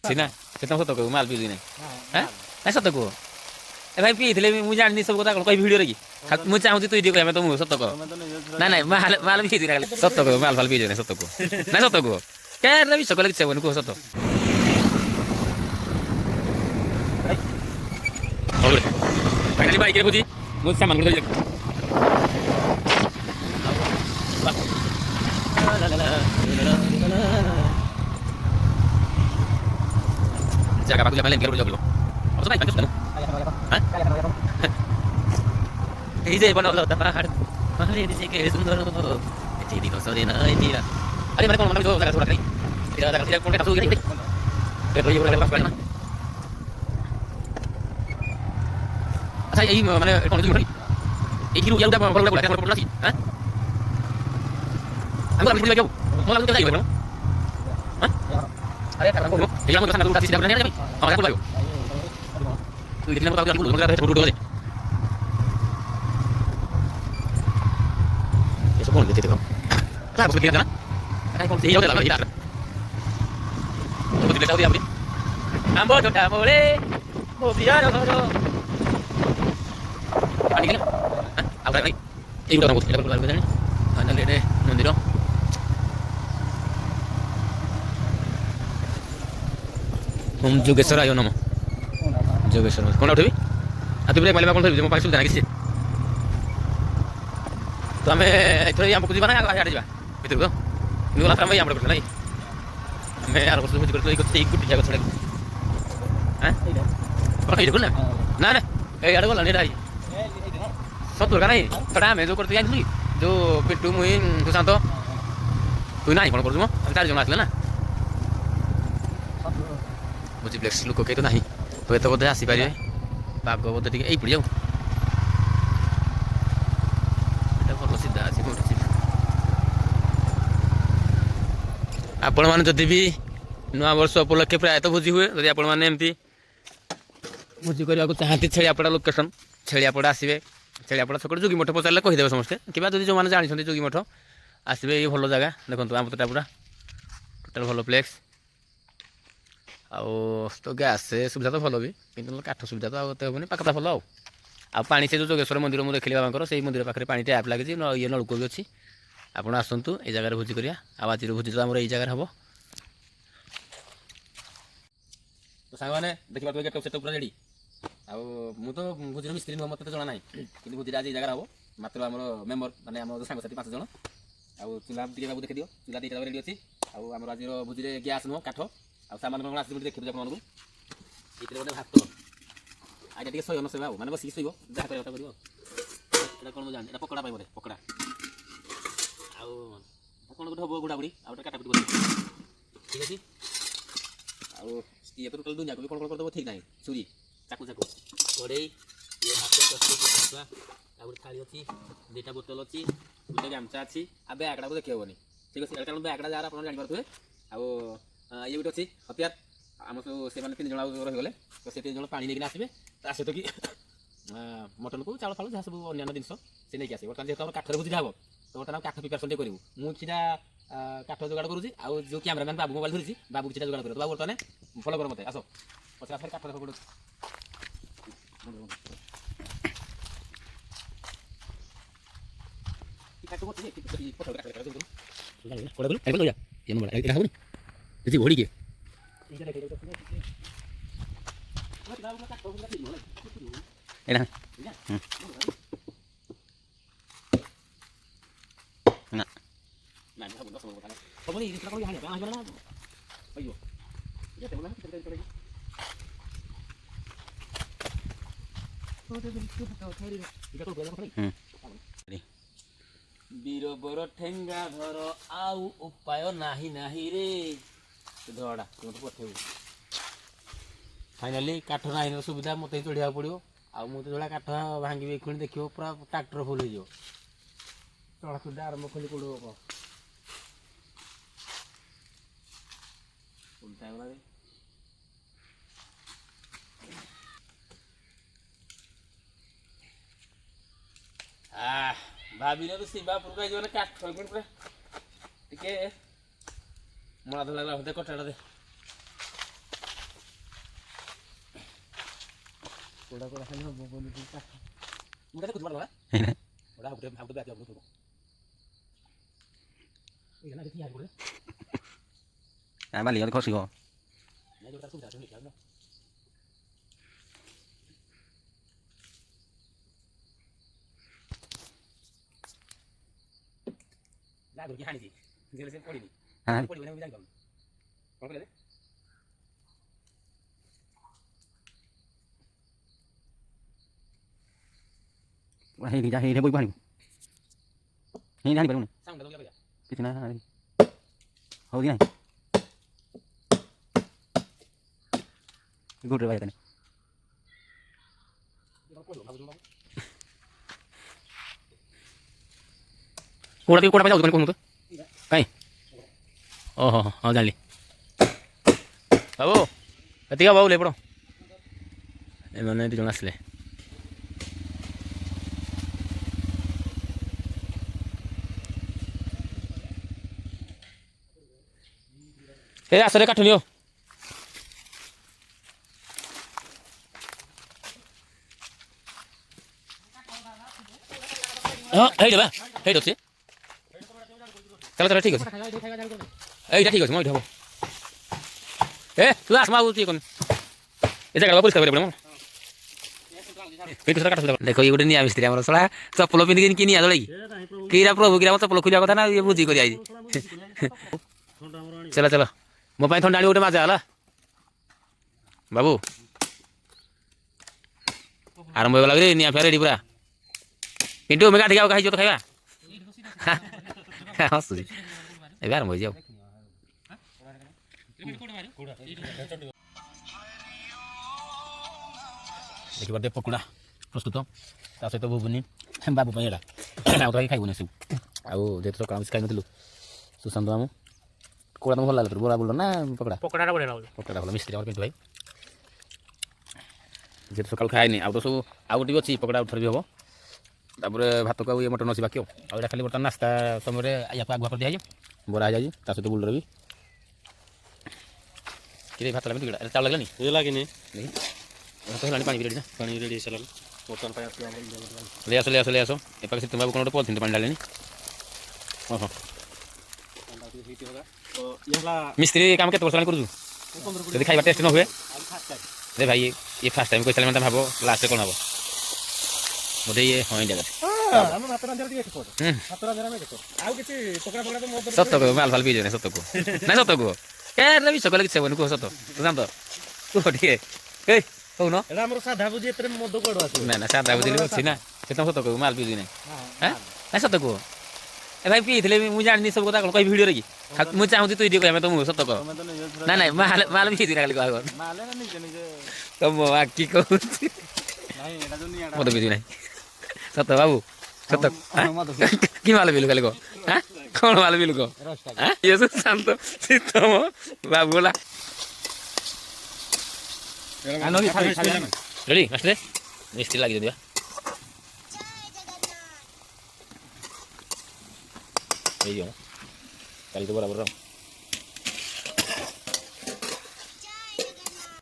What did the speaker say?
ସିନା ସେ ତମ ସତ କହିବୁ ମାଲ ପିଉଛୁ ନାଇଁ ନାଇଁ ସତ କୁହ ଏ ଭାଇ ପିଇଥିଲେ ମୁଁ ଜାଣିନି ସବୁ କଥା କଣ କହିବି ଭିଡ଼ିଓରେ କି ମୁଁ ଚାହୁଁଛି ତୁ ଟିକେ କହିବା ତମକୁ ସତ କହ ନାଇଁ ନାଇଁ ମାଲ ପିଇଛୁ ନା ସତ କୁହ ମାଲ ଫାଲ ପିଇଛୁ ନାଇଁ ସତ କୁହ ନାଇଁ ସତ କୁହ କେରେ ବିଷ କଲେ କିଛି ହେବନି କୁହ ସତ ଫାଇନାଲି ବାଇକରେ ବୁଝି ମୁଁ ସାମାନ ଧରି ଜାଗା ପାଖକୁ যাবেন গেল যাবো অবশ্য ভাই কাজ হ্যাঁ এই যে বনল পাহাড় পাহাড়ে দিছে কে সুন্দর এটি দিন সরে না এটিরা আরে মানে কোন মানে জায়গা ছোট করে এটা জায়গা কোন কাজ হয়ে গেছে pero yo la verdad আচ্ছা এই মানে কোন কিছু করি এই কি রুয়া উঠা বড় বড় লাগে বড় লাগি হ্যাঁ আমি ভিডিও যাবো মোলা তো যাইবো না হ্যাঁ আরে কারণ কোন এই আমার কথা না উঠা সিধা করে নেই আমি আমার যাবো তুই দেখলে কথা বলবো মোলা ছোট ছোট করে eso কোন দিতে দেখো তার বসে কিনা না আরে কোন এই যাও এটা তো দিলে যাও দিই আমবো জোটা মোরে মো পিয়ারো ধরো পানি কেন হ্যাঁ আবার ভাই এই উড়া বলতে এটা বলতে জানি ফাইনালি এটা মন্দির ওম যোগেশ্বর আয় নম যোগেশ্বর কোন উঠবি আর তুই ব্রেক মারবা কোন ধরবি মো পাই সুবিধা নাকি তো আমি এথর এই আমকু দিবা না আড়ে যাবা ভিতর তো নিউলা কাম এই আমরা করতে নাই আমি আর বস্তু বুঝি করতে এই গুটি জায়গা ছড়া হ্যাঁ কোন এই দেখুন না না না এই আড়ে গলা নেড়াই সত্তর का नहीं थोड़ा मैं जो करते जाइली जो पिट्टू मुई सुशांत तू नहीं कौन कर चार जन आसले ना बुझी फ्लेक्स लोक कहीं तो नहीं तो एत बोधे आसीपारे पाग बोधे टे यही पड़ जाऊ भल सीधा अच्छे सीधा आपण मैंने जदि भी नुआ वर्ष उपलक्षे प्रायतः भोजी हुए जब आपण मैंने एमती भोजी करने को चाहती छेड़ियापड़ा लोकेशन छेड़ियापड़ा आसवे छेड़ियापड़ा छक जोगी मठ पचारे कहीदेवे समस्ते कि जो मैंने जानते जोगी मठ आसवे ये भल जगह देखो आम तोटा पूरा टोटाल भल प्लेक्स आउ तो गैस सुविधा तो भल भी कि काठ सुविधा तो आते हेनी पाखा भल आनी से जो जोगेश्वर मंदिर मुझे देखिली बाबा से मंदिर पाखे पानी टैप लगी ये नलकूप भी अच्छी आपड़ आसतु ये जगह भोजी करा आज भोजी तो आम ये जगह हम तो सांग मैंने देखा गेट सेट पूरा रेडी आउ तो भोजी मिस्त्री नुह मत जना ना कि भोजी आज ये जगह हम मात्र आम मेम्बर मानते आम सांगसाथी 5 जन आउ चूल्हा टे बाबू देखी दियो चूल्हा 2टा रेडी अच्छी आम आज भोजी गैस नुह काठ आ सामान कौन आस देखिए आप ये गोटे भात आज टे शयन सेवा मैंने बस शोब जहाँ कर कौन जानी ये पकड़ा बोले पकड़ा आउ कौन गोटे हम गुड़ागुड़ी आउ काटाकुटी कर ठीक अच्छे आउ ये तो टोटल दुनिया को भी कौन करदेव ठीक ना छुरी चाकू चाकू कड़े ये हाथ थाली अच्छी 2टा बोतल अच्छी 2टा गामचा अच्छी आ बैगटा को देखी हेनी ठीक अच्छे कारण बैगटा जार आप जापे आउ ये गोटे अच्छी हथियार आम से 3 जन रहीगले तो से 3 जन पानी लेकिन आसवे ता सहित कि मटन को चाउल फाल जहाँ सब अन्य जिन से नहीं आसे बर्तमान जेहतु काठर भोजी हम तो बर्तमान काठ प्रिपेरेसन करूँ मुझे काठ जोगाड़ करुँच आउ जो कैमरामैन बाबू मोबाइल धरी बाबू किसी जोगाड़ कर बाबू बर्तमान फलो कर मत आस पचास काठ देख पड़े घोड़ी के वीर बर ठेंगा धर आउ उपाय नाही नाही रे धड़ा तुम पठेबू फाइनाली काठ ना सुविधा मत चढ़ा पड़ो आउ मुझे जो काठ भांगी खुणी देखिए पूरा ट्राक्टर फुल हो चढ़ा सुविधा आरंभ खोली पड़ो भाभी तो शिवापुर का जो काठ पूरा टे मड़ा धला दे कटाटा दे କୋଡ଼ା କୋଡ଼ା ଖାଲି ହବ ବୋଲି କାଠ ମୁଁ କେତେ କୁଚି ପଡଲା ହେଇନା ଓଡା ହାବୁଟେ ବ୍ୟାଚ ହବ ଏଇ ନା ଦେଖି ହାରି ପଡେ ବାଲି ଗଲେ ଖସିବ ନାଇଁ ଯୋଟା ସୁବିଧା ଅଛି ଦେଖିଆ ଲାଗୁ କି ହାଣିଛି ଯେଲେ ସେ ପଡିନି ହଁ ପଡିବ ନା ମୁଁ ଜାଣି ପାରୁନି କଣ କହିଲେ ହେଇକି ଯା ହେଇରେ ବଇ ପାଣିବୁ ହେଇ ଜାଣି ପାରୁନି ସାଉଣ୍ଡ ଦଉଲା କଇଆ କିଛି ନା ହଉ କି ନାହିଁ ଗୁଡରେ ବାଇ ତାନେ କୋଡ଼ା ଟିକେ କୋଡ଼ା ପାଇଁ ଯାଉଛୁ କୋଣ ତ କାଇଁ ଓହୋ ହଁ ଜାଣିଲି ବାବୁ ଏତିକି ବାବୁ ଲେପଡ଼ ଏମାନେ ଦୁଇ ଜଣ ଆସିଲେ ଏ ଆସରେ କାଠୁନି ଓ ହଁ ହେଇଟି ବା ହେଇଟି ଅଛି चलो चलो ठीक है एटा ठीक है मैं हबो ए तू आस माउ ती कोन ए जगह परिष्कार करे पड़े पेट काट देखो ये गोटे निया मिस्त्री हमर सला चप्पल पिंदी कि निया दलई कीरा प्रभु कीरा चप्पल खुलिया कथा ना ये बुझी करी आई चलो चलो मो पाई थंडा गोटे माजा हला बाबू आरंभ हो गला निया फेर रेडी पूरा पिंटू में काठी खाई जो तो खाइबा हसुची ଏବେ ଆରମ୍ଭ ହେଇଛି ଆଉ ଦେଖିପାରୁଥିବେ ପକୁଡ଼ା ପ୍ରସ୍ତୁତ ତା ସହିତ ବୁବୁନି ବାବୁ ପାଇଁ ଏଇଟା ଆଉ ତ ଖାଇବୁନି ସବୁ ଆଉ ଯେହେତୁ ସକାଳ ଆମେ ଖାଇନଥିଲୁ ସୁଶାନ୍ତ ମାମୁଁ କୋଡ଼ା ତମକୁ ଭଲ ଲାଗିଲା ବରା ବୁଲ ନା ପକୋଡ଼ା ପକୋଡ଼ାଟା ବଢ଼ିଆ ଲାଗୁଛି ପକୋଡ଼ା ଭଲ ମିସ୍ତ୍ରୀ ଆମର ପିଣ୍ଟୁ ଭାଇ ଯେହେତୁ ସକାଳୁ ଖାଇନି ଆଉ ତ ସବୁ ଆଉ ଗୋଟେ ବି ଅଛି ପକୋଡ଼ା ଉଠର ବି ହେବ ତାପରେ ଭାତକୁ ଆଉ ଇଏ ମଟନ୍ ଅଛି ବାକି ଆଉ ଏଇଟା ଖାଲି ବର୍ତ୍ତମାନ ନାସ୍ତା ସମୟରେ ୟାକୁ ଆଗୁଆ କରିଦିଆଯାଇଛି ବରା ହେଇଯାଇଛି ତା ସହିତ ବୁଲର ବି କିରେ ଭାତ ଲାଗିନି କିଡ଼ା ଚାଉଳ ଲାଗିଲାନି ଏ ଲାଗିନି ଭାତ ହେଲାଣି ପାଣି ବି ରେଡ଼ି ନା ପାଣି ରେଡ଼ି ହେଇସାରିଲାଣି ବର୍ତ୍ତମାନ ପାଇଁ ଆସିବ ଆମର ले आसो एपाक से तुम्हारे कौन पॉलिथिन पानी डालेनी ओहो मिस्त्री काम केते वर्ष करू यदि खाइबा टेस्ट न हुए रे भाई ये फर्स्ट टाइम कोइ साले भाबो लास्ट कोन हबो मोटे ये हां इंडिया हम भात रांधर ଟିକେ ଦେଖ ଭାତ ରାନ୍ଧର ଆମେ ଦେଖ ଆଉ କିଛି ପକଡ଼ା ପକଡ଼ା ତ ମୋ सत्य को माल फाल भी जने सत्य को नहीं सत्य को ए रे भी सकले किछ हेबन को सत्य तू जान तो तू ठीक ए हो न ଏଟା ଆମର ସାଧା ବୁଝି ଏତରେ ମଦ କୁଆଡୁ ଆସିବ ना ना सादा बुझिली अछि ना से तुम सत्य को माल भी नहीं हैं नहीं सत्य को ए भाई पीथिले मु जानि सब କଥା कहि वीडियो रे की मु चाहूची तू इडी कहमे तुम सत्य को ना ना माल भी दिना खाली कहबो ମାଲେ ନା ନିଜେ ନିଜେ तुम आकी कहू ନାଇଁ ଏଟା ଯୋ ନିଆଡା मत भी नहीं सत्य बाबू सत्य कि माल बिलु खाली को हैं कौन माल बिलु को हैं ये सब शांत सीतम बाबूला रेडी मास्टर मिस्त्री लगी दिया এই যে কালি তো বরাবর